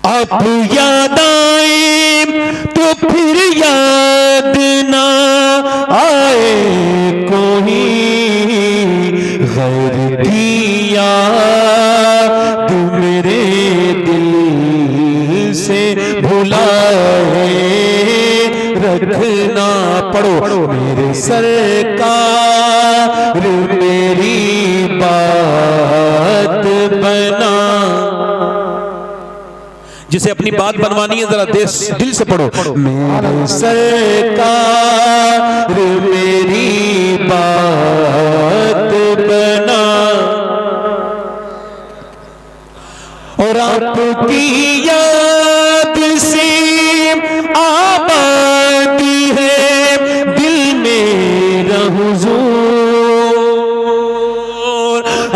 अब याद आए तो फिर याद ना आए कोई गैर की याद मेरे दिल से भुलाए रखना। पढ़ो मेरे सरकार मेरी बात बना। जिसे अपनी बात बनवानी है जरा दिल से पढ़ो। मेरे सरकार मेरी बात बना और आपकी याद से आबादी है दिल मेरा हुजूर।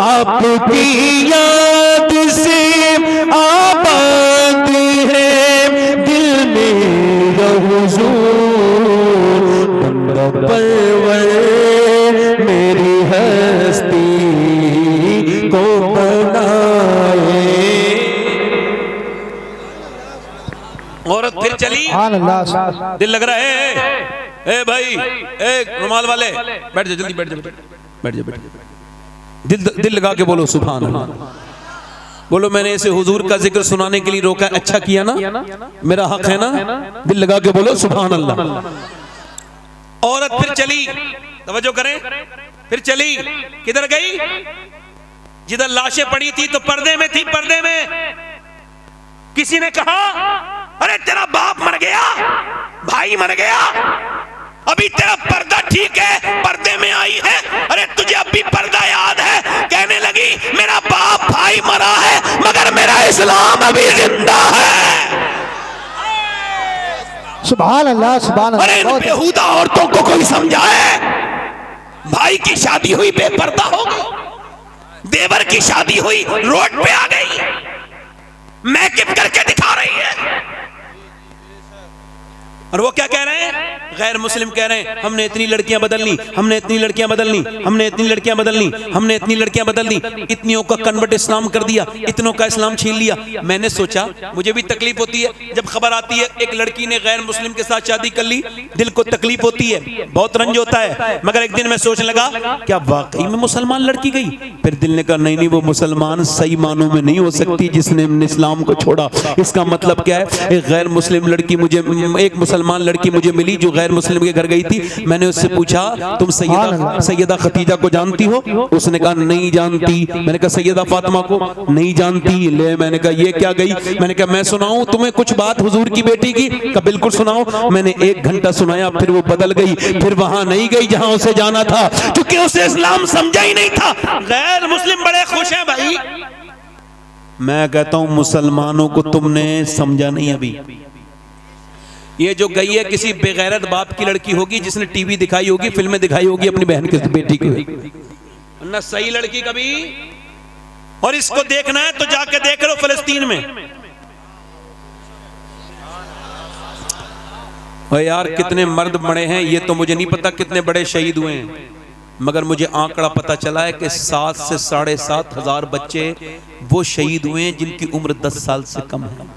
आपकी याद से आबादी है दिल मेरा हुजूर। बंदा परवर मेरी हस्ती को बनाए। औरत फिर चली, दिल लग रहा है। ए भाई, ए रुमाल वाले, बैठ जा जल्दी, बैठ जा, बैठ जा, बैठ जा। दिल लगा के बोलो सुभान अल्लाह। बोलो मैंने इसे हुजूर का जिक्र सुनाने के लिए रोका, अच्छा किया ना, मेरा हक है ना। दिल लगा के बोलो सुभान अल्लाह। औरत फिर चली, तवज्जो करें, फिर चली, किधर गई? जिधर लाशें पड़ी थी तो पर्दे में थी। पर्दे में किसी ने कहा अरे तेरा बाप मर गया, भाई मर गया, अभी तेरा पर्दा ठीक है, पर्दे में आई है, अरे तुझे अभी पर्दा याद है? कहने लगी मेरा बाप भाई मरा है मगर मेरा इस्लाम अभी जिंदा है। सुभान अल्लाह, सुभान अल्लाह। अरे इन बेहुदा औरतों को कोई समझाए। भाई की शादी हुई बेपर्दा हो गई, देवर की शादी हुई रोड पे आ गई, मैकअप करके दिखा रही है। और वो क्या कह रहे हैं? गैर मुस्लिम कह रहे हैं हमने इतनी लड़कियां बदल ली, हमने इतनी लड़कियां बदल ली, हमने इतनी लड़कियां बदल ली, हमने इतनी लड़कियां बदल दी, इतनियों का कन्वर्ट इस्लाम कर दिया, इतनों का इस्लाम छीन लिया। मैंने सोचा, मुझे भी तकलीफ होती है जब खबर आती है एक लड़की ने गैर मुस्लिम के साथ शादी कर ली, दिल को तकलीफ होती है, बहुत रंज होता है। मगर एक दिन मैं सोचने लगा क्या वाकई में मुसलमान लड़की गई? फिर दिल ने कहा नहीं नहीं, वो मुसलमान सही मानों में नहीं हो सकती जिसने इस्लाम को छोड़ा। इसका मतलब क्या है? एक गैर मुस्लिम लड़की मुझे, एक मुसलमान लड़की मुझे मिली जो गैर मुस्लिम के घर गई थी। मैंने उससे पूछा तुम सैयदा खतीजा को जानती हो? उसने कहा नहीं जानती। मैंने कहा सैयदा फातिमा को? नहीं जानती। ले मैंने कहा ये क्या गई? मैंने कहा मैं सुनाऊं तुम्हें कुछ बात हुजूर की बेटी की? कहा बिल्कुल सुनाओ। मैंने 1 घंटा सुनाया, फिर वो बदल गई, फिर वहां नहीं गई जहां उसे जाना था, क्योंकि उसे इस्लाम समझा ही नहीं था। गैर मुस्लिम बड़े खुश हैं भाई। मैं कहता हूं मुसलमानों को तुमने समझा नहीं अभी। ये जो गई है किसी बेगैरत बाप की लड़की होगी जिसने टीवी दिखाई होगी, फिल्में दिखाई होगी अपनी बहन की बेटी को, ना सही लड़की कभी। और इसको देखना है तो जाके देख लो फिलिस्तीन में। और यार कितने मर्द मरे हैं ये तो मुझे नहीं पता, कितने बड़े शहीद हुए हैं, मगर मुझे आंकड़ा पता चला है कि 7 से 7.5 हजार बच्चे वो शहीद हुए हैं जिनकी उम्र 10 साल से कम है।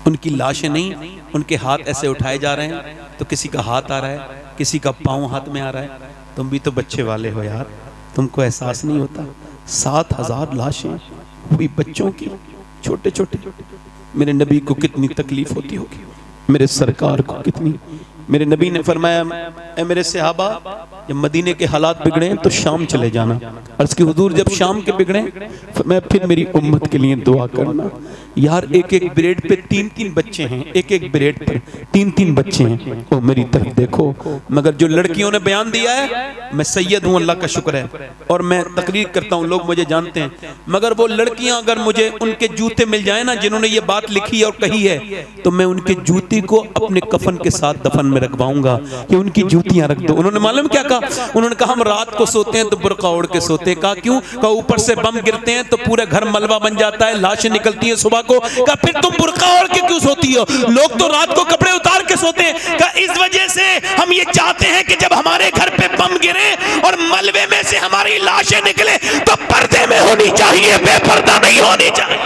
उनकी लाशें नहीं, उनके हाथ ऐसे उठाए जा रहे हैं तो किसी का हाथ आ रहा है, किसी का पांव हाथ में आ रहा है। तुम भी तो बच्चे वाले हो यार, तुमको एहसास नहीं होता? 7,000 लाशें हुई बच्चों की, छोटे छोटे। मेरे नबी को कितनी तकलीफ होती होगी, मेरे सरकार को कितनी। मेरे नबी ने फरमाया मेरे सहाबा जब मदीने के हालात बिगड़े तो शाम चले जाना। अर्ज़ की हुजूर जब शाम के बिगड़े मैं फिर मेरी उम्मत के लिए दुआ करना। यार एक एक ब्रेड पे 3-3 बच्चे हैं, एक एक ब्रेड पे 3-3 बच्चे हैं। ओ मेरी तरफ देखो। मगर जो लड़कियों ने बयान दिया है, मैं सैयद हूँ, अल्लाह का शुक्र है, और मैं तकरीर करता हूँ, लोग मुझे जानते हैं। मगर वो लड़कियां अगर मुझे उनके जूते मिल जाए ना जिन्होंने ये बात लिखी और कही है, तो मैं उनके जूती को अपने कफन के साथ दफन में रखवाऊंगा कि उनकी जूतियां रख दो। उन्होंने मालूम क्या कहा? उन्होंने कहा हम रात को सोते हैं तो बुर्का ओढ़ के सोते हैं। कहा क्यों? कहा ऊपर से बम गिरते हैं तो पूरे घर मलबा बन जाता है, लाशें निकलती हैं सुबह को। कहा फिर तुम बुर्का ओढ़ के क्यों सोती हो? लोग तो रात को कपड़े उतार के सोते हैं। कहा इस वजह से हम ये चाहते हैं कि जब हमारे घर पे बम गिरे और मलबे में से हमारी लाशें निकले तो पर्दे में होनी चाहिए, बेपर्दा नहीं होनी चाहिए।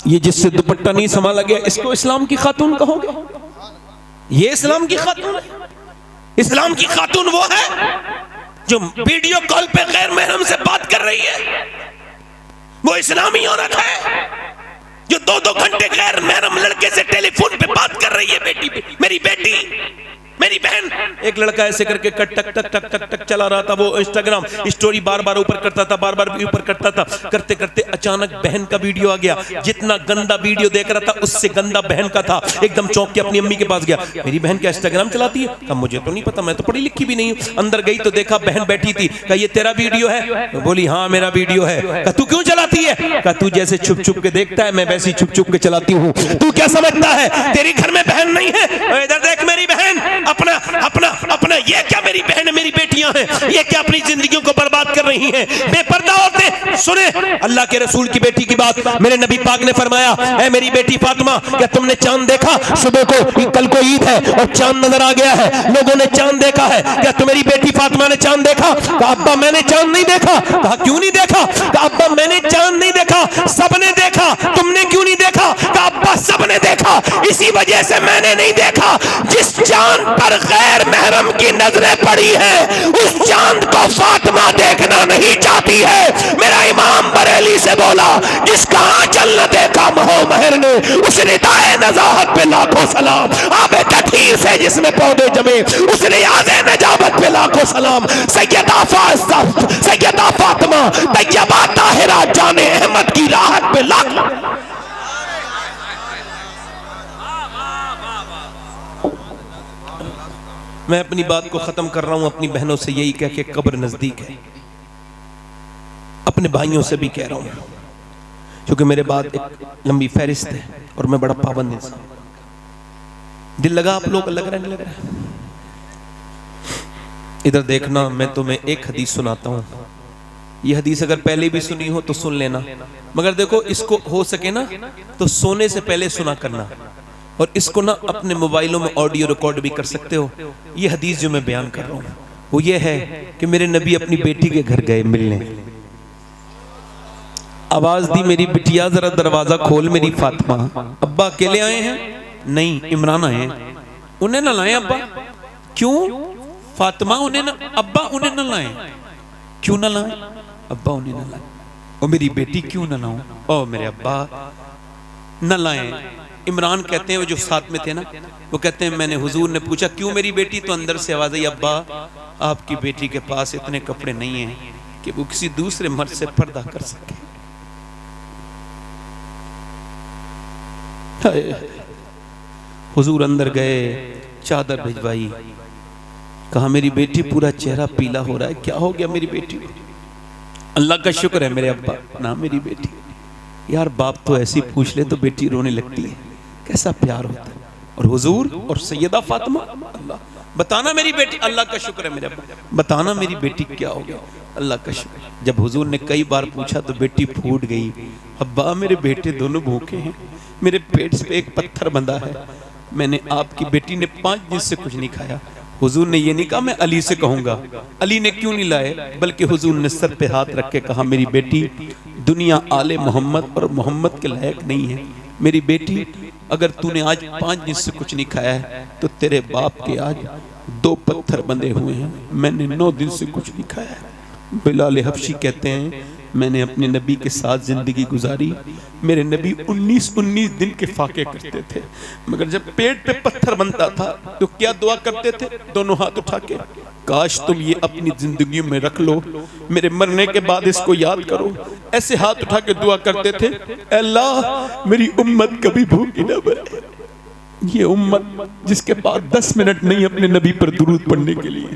ये जिससे दुपट्टा नहीं संभाला गया इसको इस्लाम की खातून कहोगे? ये इस्लाम की खातून है? इस्लाम की खातून वो है जो वीडियो कॉल पे गैर महरम से बात कर रही है, वो इस्लामी औरत है जो 2-2 घंटे गैर महरम लड़के से टेलीफोन पे बात कर रही है। बेटी, मेरी बेटी, मेरी बहन। एक लड़का ऐसे करके टक टक टक टक टक टक चला रहा था, वो इंस्टाग्राम स्टोरी बार बार ऊपर करता था, बार बार ऊपर करता था। करते करते अचानक बहन का वीडियो आ गया। जितना गंदा वीडियो देख रहा था उससे गंदा बहन का था। एकदम चौंक के अपनी अम्मी के पास गया, मेरी बहन क्या इंस्टाग्राम चलाती है? कहा मुझे तो नहीं पता, मैं तो पढ़ी लिखी भी नहीं हूँ। अंदर गई तो देखा बहन बैठी थी। कहा ये तेरा वीडियो है? तो बोली हाँ मेरा वीडियो है। कहा तू क्यों चलाती है? कहा तू जैसे छुप छुप के देखता है मैं वैसे छुप छुप के चलाती हूँ। तू क्या समझता है तेरी घर में बहन नहीं है? इधर देख मेरी बहन, अपना अपना अपना, ये क्या मेरी बहन मेरी बेटियां हैं, ये क्या अपनी जिंदगियों को बर्बाद कर रही हैं? बेपर्दा औरतें। सुने अल्लाह के रसूल की बेटी की बात, मेरे नबी पाक ने फरमाया, ऐ मेरी बेटी फातिमा, क्या तुमने चांद देखा? सुबह को, कल को ईद है और चांद नजर आ गया है, लोगों ने चांद देखा है, क्या तुम्हारी बेटी फातिमा ने चांद देखा? कहा अब्बा मैंने चांद नहीं देखा। कहा क्यों नहीं देखा? कहा अब्बा मैंने चांद नहीं देखा, सबने देखा, तुमने क्यों नहीं देखा? कहा अब्बा सबने देखा, इसी वजह से मैंने नहीं देखा। जिस चांद पर गैर महरम की नजरें पड़ी है उस चांद को फातिमा देखना नहीं चाहती है। मेरा इमाम बरेली से बोला, जिसका आंचल न देखा महो महर ने, उसने दाए नजाहत पे लाखों सलाम। आबे तठीर से जिसमें पौधे जमे उसने यादे नजाबत पे लाखों सलाम। सैयदा फातिमा तैयबा ताहिरा जाने अहमद की राहत पे लाखों। मैं अपनी बात को खत्म कर रहा हूं अपनी बहनों से यही कह के, कब्र नजदीक है। अपने भाइयों से भी कह रहा हूं, क्योंकि मेरे बाद एक लंबी फहरिस्त है और मैं बड़ा पाबंद इंसान। दिल लगा आप लोग? लग रहा है नहीं लग रहा? इधर देखना, मैं तुम्हें एक हदीस सुनाता हूं। ये हदीस अगर पहले भी सुनी हो तो सुन लेना, मगर देखो इसको हो सके ना तो सोने से पहले सुना करना, और इसको ना अपने मोबाइलों में ऑडियो रिकॉर्ड भी कर सकते हो। ये हदीस जो मैं बयान कर रहा हूँ वो ये है कि मेरे नबी अपनी बेटी के घर गए मिलने। आवाज दी, मेरी बिटिया जरा दरवाजा खोल मेरी फातिमा। अब्बा अकेले आए हैं? नहीं, इमरान आए हैं। उन्हें ना लाए अब्बा? क्यों? फातिमा उन्हें ना, अब्बा उन्हें ना लाए। क्यों ना लाए? अब्बा उन्हें ना लाए। और मेरी बेटी क्यों ना लाऊं? ओ मेरे अब्बा न लाए। इमरान कहते हैं, वो जो साथ में थे ना, वो कहते हैं मैंने हुजूर ने पूछा क्यों मेरी बेटी? तो अंदर से आवाज आई, अब्बा आपकी बेटी के पास इतने कपड़े नहीं हैं कि वो किसी दूसरे मर्द से पर्दा कर सके। हुजूर अंदर गए, चादर भिजवाई, कहा मेरी बेटी पूरा चेहरा पीला हो रहा है, क्या हो गया मेरी बेटी को? अल्लाह का शुक्र है मेरे अब्बा ना मेरी बेटी। यार बाप तो ऐसी पूछ ले तो बेटी रोने लगती है, कैसा प्यार होता है। और हुजूर और सैयदा फातिमा, अल्लाह बताना मेरी बेटी, अल्लाह का शुक्र है मेरे अब्बा, बताना मेरी बेटी क्या हो गया, अल्लाह का शुक्र। जब हुजूर ने कई बार पूछा तो बेटी फूट गई, अब्बा मेरे बेटे दोनों भूखे हैं, मेरे पेट पे एक पत्थर बंधा है, मैंने आपकी बेटी ने 5 दिन से कुछ नहीं खाया। हुजूर ने ये नहीं कहा मैं अली से कहूंगा, अली ने क्यों नहीं लाए, बल्कि हुजूर ने सर पे हाथ रख के कहा मेरी बेटी दुनिया आले मोहम्मद और मोहम्मद के लायक नहीं है। मेरी बेटी अगर तूने आज 5 दिन से कुछ नहीं खाया है तो तेरे बाप के आज 2 पत्थर बंधे हुए हैं, मैंने 9 दिन से कुछ नहीं खाया है। बिलाल हबशी कहते हैं मैंने अपने नबी के साथ जिंदगी गुजारी, मेरे नबी 19 दिन के फाके करते थे, मगर जब पेट पे पत्थर बनता था तो क्या दुआ करते थे, दोनों हाथ उठा के, काश तुम ये अपनी जिंदगी में रख लो, मेरे मरने के बाद इसको याद करो। ऐसे हाथ उठा के दुआ करते थे, अल्लाह मेरी उम्मत कभी भूखी न मरे। ये उम्मत जिसके पास 10 मिनट नहीं अपने नबी पर दुरूद पढ़ने के लिए,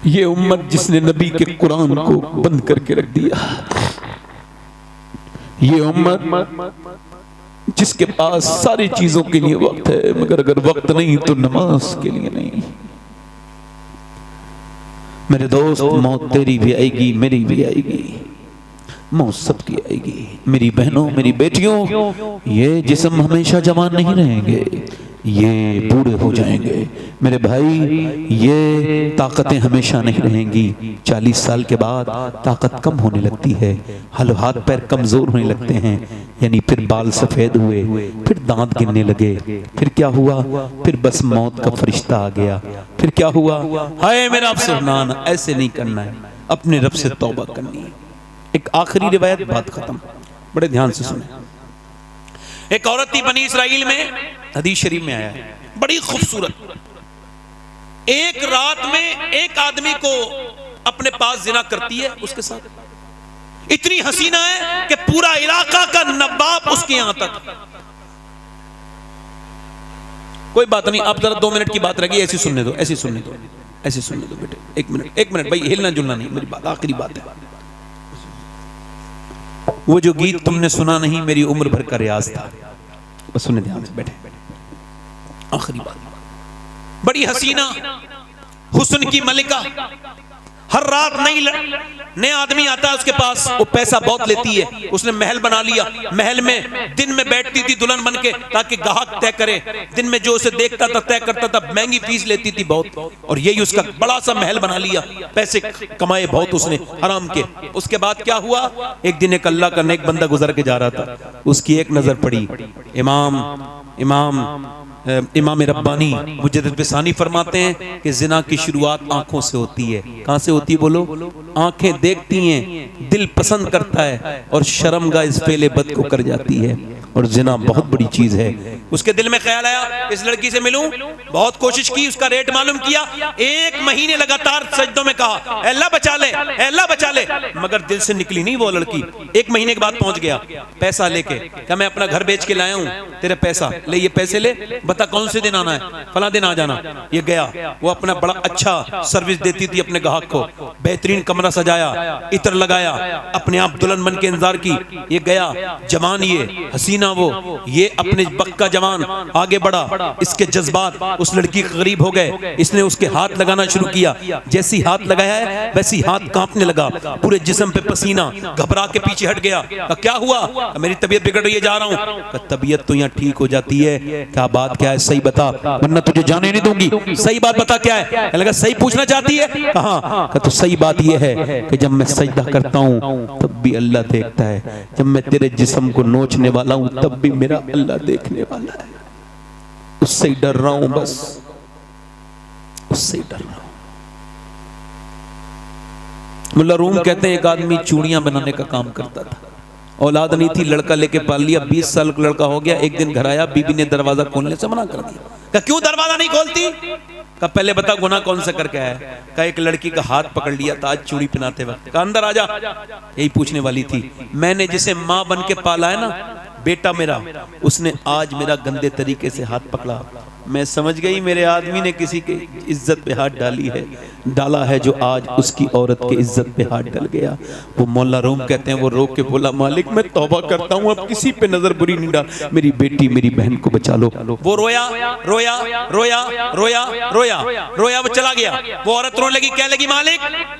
ये उम्मत जिसने नबी के कुरान को बंद करके रख दिया, ये उम्मत जिसके पास सारी चीजों के लिए वक्त है मगर अगर वक्त नहीं तो नमाज के लिए नहीं। मेरे दोस्त मौत तेरी भी आएगी, मेरी भी आएगी, मौत सबकी आएगी। मेरी बहनों मेरी बेटियों, ये जिस्म हमेशा जवान नहीं रहेंगे, ये बूढ़े हो जाएंगे। मेरे भाई, ये ताकतें हमेशा नहीं रहेंगी। 40 साल के बाद ताकत कम होने लगती है, हाथ पैर कमजोर होने लगते हैं, यानी फिर बाल सफेद हुए, फिर दांत गिरने लगे, फिर क्या हुआ, फिर बस मौत का फरिश्ता आ गया। फिर क्या हुआ, हाय मेरा आपसे ना ना ऐसे नहीं करना है, अपने रब से तौबा करनी है। एक आखिरी रिवायत, बात खत्म, बड़े ध्यान से सुने। एक औरत थी बनी इसराइल में, हदीस शरीफ में आया है, बड़ी खूबसूरत। एक रात में एक आदमी को अपने पास जिना करती है, उसके साथ इतनी हसीना है कि पूरा इलाका का नवाब उसके यहां तक। कोई बात नहीं, आप जरा 2 मिनट की बात रह गई, ऐसी सुनने दो, ऐसी सुनने दो, ऐसी सुनने दो बेटे। 1 मिनट भाई, हिलना जुलना नहीं, मेरी बात आखिरी बात है। वो जो गीत तुमने सुना नहीं, मेरी उम्र भर का रियाज था, बस सुनने ध्यान से बैठे। आखिरी बात, बड़ी हसीना, हुस्न की मलिका, हर रात नया आदमी आता है उसके पास, वो पैसा बहुत लेती है, उसने महल बना लिया, महल में दिन में बैठती थी दुल्हन बन के ताकि ग्राहक तय करे, दिन में जो उसे देखता था तय करता था, महंगी फीस लेती थी बहुत, और यही उसका बड़ा सा महल बना लिया, पैसे कमाए बहुत उसने हराम के। उसके बाद क्या हुआ, एक दिन एक अल्लाह का नेक बंदा गुजर के जा रहा था, उसकी एक नजर पड़ी, इमाम रब्बानी मुजद्दिद बिसानी फरमाते हैं कि जिना की शुरुआत आंखों से होती है। कहां से होती है बोलो? आंखें देखती हैं, दिल पसंद करता है और शर्मगाह इस फेले बद को कर जाती है, और जिना बहुत बड़ी चीज है। उसके दिल में ख्याल आया इस लड़की से मिलूं, बहुत कोशिश की, उसका रेट मालूम किया, 1 महीने लगातार सजदों में कहा अल्लाह बचा ले, अल्लाह बचा ले, मगर दिल से निकली नहीं वो लड़की। 1 महीने के बाद पहुंच गया पैसा लेके, क्या मैं अपना घर बेच के लाया हूं, तेरे पैसा ले, ये पैसे ले, बता कौन से दिन आना है, फला दिन आ जाना। ये गया, वो अपना बड़ा अच्छा सर्विस देती थी अपने ग्राहक को, बेहतरीन कमरा सजाया, इत्र लगाया, अपने आप दुल्हन बन के इंतजार की। ये गया, जवान ये हसीना वो, ये अपने वक्त का जवान आगे बढ़ा, इसके जज्बात उस लड़की के करीब हो गए, इसने उसके हाथ लगाना शुरू किया, जैसी हाथ लगाया है वैसी हाथ कांपने लगा, पूरे जिस्म पे पसीना, घबरा के पीछे हट गया। क्या हुआ? मेरी तबीयत बिगड़ रही है, जा रहा हूं। तबीयत तो यहाँ ठीक हो जाती है, क्या बात क्या है, सही बता वरना तुझे जाने नहीं दूंगी, सही बात बता क्या है। लगा सही पूछना चाहती है, कहा तो सही बात यह है कि जब मैं सजदा करता हूं तब भी अल्लाह देखता है, जब मैं तेरे जिस्म को नोचने वाला हूं तब भी मेरा अल्लाह देखने वाला है, उससे ही डर रहा हूं, बस उससे ही डर रहा हूं। मुल्ला रूम कहते हैं एक आदमी चूड़ियां बनाने का काम करता था, औलाद नहीं थी, लड़का लेके पाल लिया, 20 साल का लड़का हो गया। एक दिन घर आया, बीबी ने दरवाजा खोलने से मना कर दिया। कहा क्यों दरवाजा नहीं खोलती? कहा पहले बता गुनाह कौन सा करके आया है? कहा एक लड़की का हाथ पकड़ लिया था आज चूड़ी पहनाते वक्त। कहा अंदर आजा, यही पूछने वाली थी। मैंने जिसे माँ बन के पाला है ना, बेटा मेरा, उसने आज मेरा गंदे तरीके से हाथ पकड़ा। मैं समझ गई मेरे आदमी ने किसी की इज्जत पे हाथ डाला है जो आज उसकी औरत की इज्जत पे हाथ डाल गया। वो मौला रूम कहते हैं वो रो के बोला मालिक मैं तौबा करता हूँ, अब किसी पे नजर बुरी नहीं डाल, मेरी बेटी मेरी बहन को बचा लो। वो रोया रोया रोया रोया रोया रोया, वो चला गया। वो औरत रोने लगी, क्या लगी मालिक,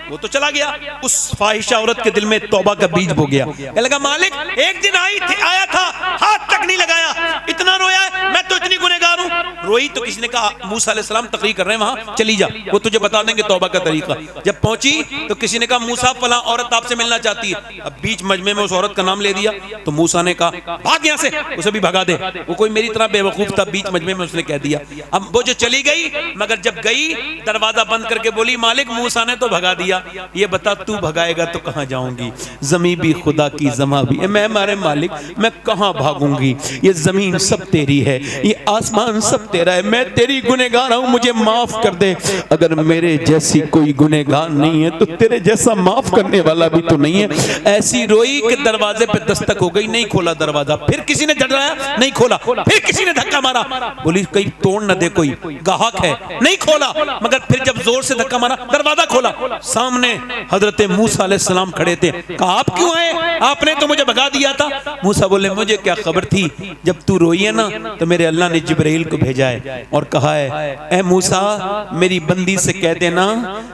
वो तो चला गया। उस फाहिशा औरत के दिल में तौबा का बीज बो गया। क्या लगा मालिक एक दिन आया था, हाथ तक नहीं लगाया, इतना रोया है, मैं तो इतनी गुनहगार हूँ। रोई तो किसी ने कहा मूसा अलैहिस्सलाम तकरीर कर रहे हैं वहां, चली जा, वो तुझे बता देंगे तौबा का तरीका। जब पहुंची तो किसी ने कहा मूसा फला औरत आपसे मिलना चाहती है। अब बीच मजमे में उस औरत का नाम ले दिया तो मूसा ने कहा भाग यहां से, उसे भी भगा दे। वो कोई मेरी तरह बेवकूफ था, बीच मजमे में उसने कह दिया। अब वो जो चली गई, मगर जब गई दरवाजा बंद करके बोली मालिक मूसा ने तो भगा दिया, ये बता तू भगाएगा तो कहां जाऊंगी? जमीन भी खुदा की, जमा भी, मैं मारे मालिक मैं कहां भागूंगी? ये जमीन सब तेरी है, ये आसमान सब तेरा है, मैं तेरी गुनहगार हूं, मुझे माफ कर दे। अगर मेरे जैसी कोई गुनहगार नहीं है तो तेरे जैसा माफ करने वाला भी तो नहीं है। ऐसी रोई कि दरवाजे पे दस्तक हो गई, नहीं खोला दरवाजा। फिर किसी ने झड़ाया, नहीं खोला। फिर किसी ने धक्का मारा, बोली कहीं तोड़ न दे, कोई गाहक है, नहीं खोला। मगर फिर जब जोर से धक्का मारा, दरवाजा खोला, सामने हजरत मूसा अलैहिस्सलाम खड़े थे। कहा आप क्यों आए? आपने तो मुझे भगा दिया था। मूसा बोले मुझे क्या खबर थी, जब तू रोई है ना तो मेरे अल्लाह ने जिब्राइल को भेजा है और कहा है ए मूसा मेरी बंदी से कह देना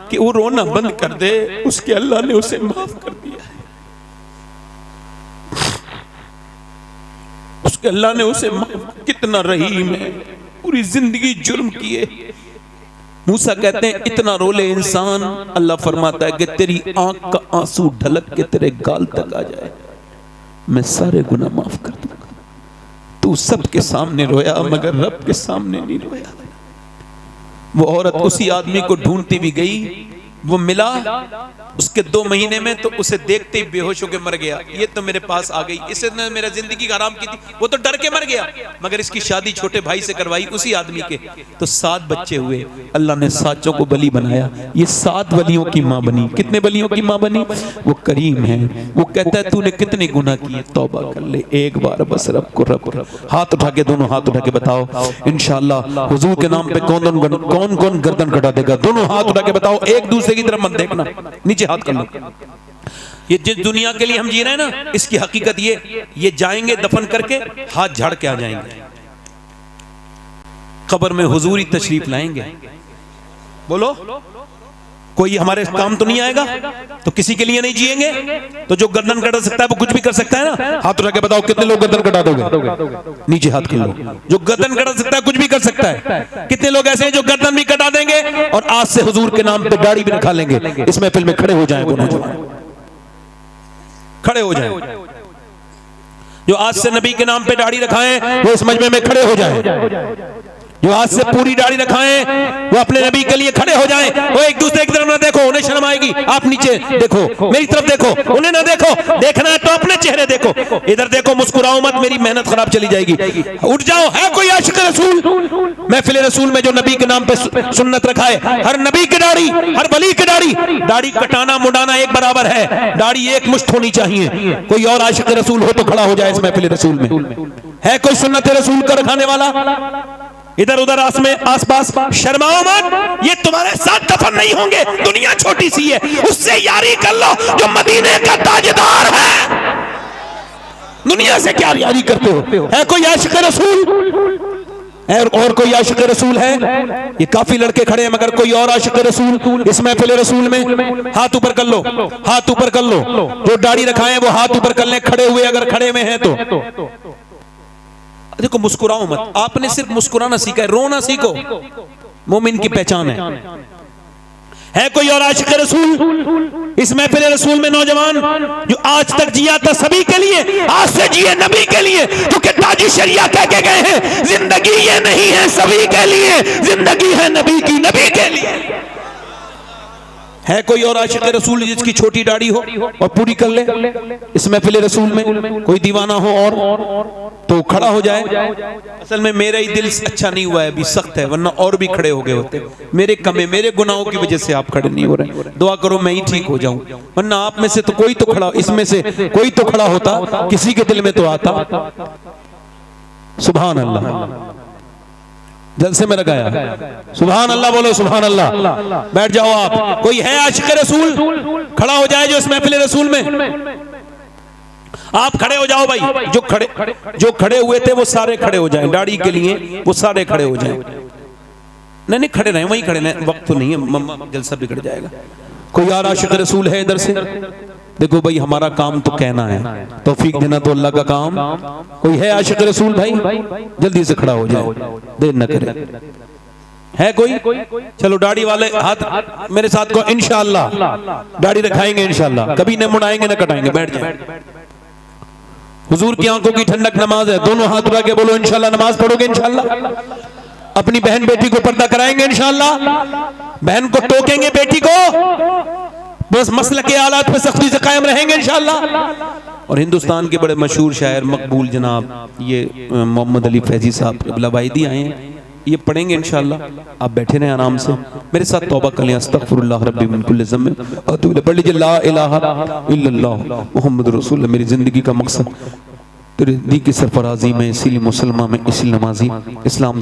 कि वो रोना बंद कर दे, उसके अल्लाह ने उसे माफ कर दिया है, उसके अल्लाह ने उसे माफ। कितना रहीम है, पूरी जिंदगी जुर्म किए। मूसा कहते हैं इतना रोले इंसान, अल्लाह फरमाता है कि तेरी आंख का आंसू ढलक के तेरे गाल तक आ जाए, मैं सारे गुनाह माफ कर दूंगा। तू सबके सामने रोया मगर रब के सामने नहीं रोया। वो औरत उसी आदमी को ढूंढती भी गई, वो मिला, उसके 2 महीने में तो उसे देखते ही बेहोश होकर मर गया। ये तो मेरे पास आ गई, इसने मेरा जिंदगी हराम की थी, वो तो डर के मर गया। मगर इसकी शादी छोटे भाई से करवाई उसी आदमी के, तो 7 बच्चे हुए। अल्लाह ने 7 को बली बनाया। ये 7 वलियों की माँ बनी। कितने वलियों की माँ बनी? वो करीम है। वो कहता है तूने कितने गुनाह किए, तौबा कर ले एक बार बस, रब को रब। हाथ उठा के, दोनों हाथ उठा के बताओ इंशाअल्लाह हुजूर के नाम पे कौन कौन गर्दन कटा देगा? दोनों हाथ उठा के बताओ, एक दूसरे की तरफ मत देखना, नीचे हाथ कर लो। ये जिस दुनिया के लिए हम जी रहे हैं ना, इसकी हकीकत ये जाएंगे दफन करके हाथ झाड़ के आ जाएंगे, कब्र में हुजूरी तशरीफ लाएंगे। बोलो कोई हमारे काम तो नहीं आएगा? तो किसी के लिए नहीं जिएंगे? तो जो गर्दन कटा सकता है वो कुछ भी कर सकता है ना? हाथ उठा के बताओ कितने लोग गर्दन कटा दोगे? नीचे हाथ कर लो। जो गर्दन कटा सकता है कुछ भी कर सकता है। कितने लोग ऐसे हैं जो गर्दन भी कटा देंगे और आज से हुजूर के नाम पे दाढ़ी भी रखा लेंगे? इस महफिल में खड़े हो जाएं, खड़े हो जाएं। जो आज से नबी के नाम पे दाढ़ी रखाएं वो इस मजमे में खड़े हो जाएं। जो आज से पूरी दाढ़ी रखाएं वो अपने नबी के लिए खड़े हो जाएं। वो एक दूसरे की तरफ ना देखो, उन्हें शर्म आएगी। आप नीचे देखो, मेरी तरफ देखो, उन्हें ना देखो। देखना है तो अपने चेहरे देखो, इधर देखो, मुस्कुराओ मत, मेरी मेहनत खराब चली जाएगी। उठ जाओ। है कोई आशिक रसूल? महफिल रसूल में जो नबी के नाम पे सुन्नत रखाए, हर नबी की दाढ़ी, हर वली की दाढ़ी कटाना मुड़ाना एक बराबर है। दाढ़ी एक मुश्त होनी चाहिए। कोई और आशिक रसूल हो तो खड़ा हो जाए इस महफिल रसूल में। है कोई सुन्नत रसूल का रखाने वाला? इधर उधर आसपास शर्माओ मत, ये तुम्हारे साथ दफन नहीं होंगे। दुनिया छोटी सी है, उससे यारी कर लो जो मदीने का ताजदार है। दुनिया से क्या यारी करते हो? है कोई आशिक रसूल? और कोई आशिक रसूल है? ये काफी लड़के खड़े हैं मगर कोई और आशिक रसूल इस महफिल रसूल में? हाथ ऊपर कर लो, हाथ ऊपर कर लो। जो दाढ़ी रखाए वो हाथ ऊपर कर ले, खड़े हुए अगर खड़े में हैं तो। देखो मुस्कुराओ मत, आपने सिर्फ मुस्कुराना सीखा है, रोना सीखो। मोमिन की पहचान है कोई और आशिक रसूल इस महफिल रसूल में? नौजवान जो आज तक जिया था सभी के लिए, आज से जिए नबी के लिए। क्योंकि ताजी शरिया कह के गए हैं, जिंदगी ये नहीं है सभी के लिए, जिंदगी है नबी की, नबी के लिए। है कोई और आशिक रसूल जिसकी छोटी दाढ़ी हो और पूरी कर ले इस महफिल रसूल में? कोई दीवाना हो और तो खड़ा हो जाए। असल में मेरा ही दिल अच्छा नहीं हुआ है, अभी सख्त है, वरना और भी खड़े हो गए होते। मेरे कमे, मेरे गुनाहों की वजह से आप खड़े नहीं हो रहे। दुआ करो मैं ही ठीक हो जाऊं, वरना आप में से तो कोई तो खड़ा, इसमें से कोई तो खड़ा होता, किसी के दिल में तो आता। सुभान अल्लाह। जलसे में लगाया, सुभान अल्लाह बोलो, सुभान अल्लाह। बैठ जाओ आप। कोई है आशिक रसूल? खड़ा हो जाए जो इस महफिल रसूल में। आप खड़े हो जाओ भाई। जो खड़े हुए थे वो सारे खड़े हो जाएं दाढ़ी के लिए, वो सारे खड़े हो जाएं। नहीं खड़े रहे, वहीं खड़े रहे, वक्त तो नहीं है, जलसा बिगड़ जाएगा। कोई और आशिक रसूल है इधर से? देखो भाई हमारा काम तो कहना है, तौफीक देना तो अल्लाह का काम। कोई है आशिक रसूल भाई? जल्दी से खड़ा हो जाए, देर न करे। है कोई? चलो दाढ़ी वाले हाथ मेरे साथ को। इंशाअल्लाह दाढ़ी रखाएंगे, इंशाअल्लाह कभी न मुड़ाएंगे न कटाएंगे। बैठ जाए। हुजूर की आंखों की ठंडक नमाज है। दोनों हाथ उठा के बोलो इंशाअल्लाह नमाज पढ़ोगे इंशाअल्लाह। अपनी बहन बेटी को पर्दा कराएंगे इंशाअल्लाह। बहन को टोकेंगे बेटी को, बस मसल के हालात पे सख्ती से कायम रहेंगे इंशाअल्लाह। और हिंदुस्तान के बड़े मशहूर शायर मकबूल जनाब ये मोहम्मद अली फैजी साहब बिलावाइदी आए हैं, ये पढ़ेंगे इंशाअल्लाह। आप बैठे रहें आराम से, मेरे साथ तौबा कर लें। अस्तगफिरुल्लाह रब्बी मिन कुल्लि ज़म्ब व अतूबु इलैह। पढ़ लीजिए ला इलाहा इल्लल्लाह मुहम्मदुर रसूलुल्लाह। मेरी जिंदगी का मकसद तेरे दी की सरफराजी में, इसीलिए मुसलमान में, इसी नमाजी इस्लाम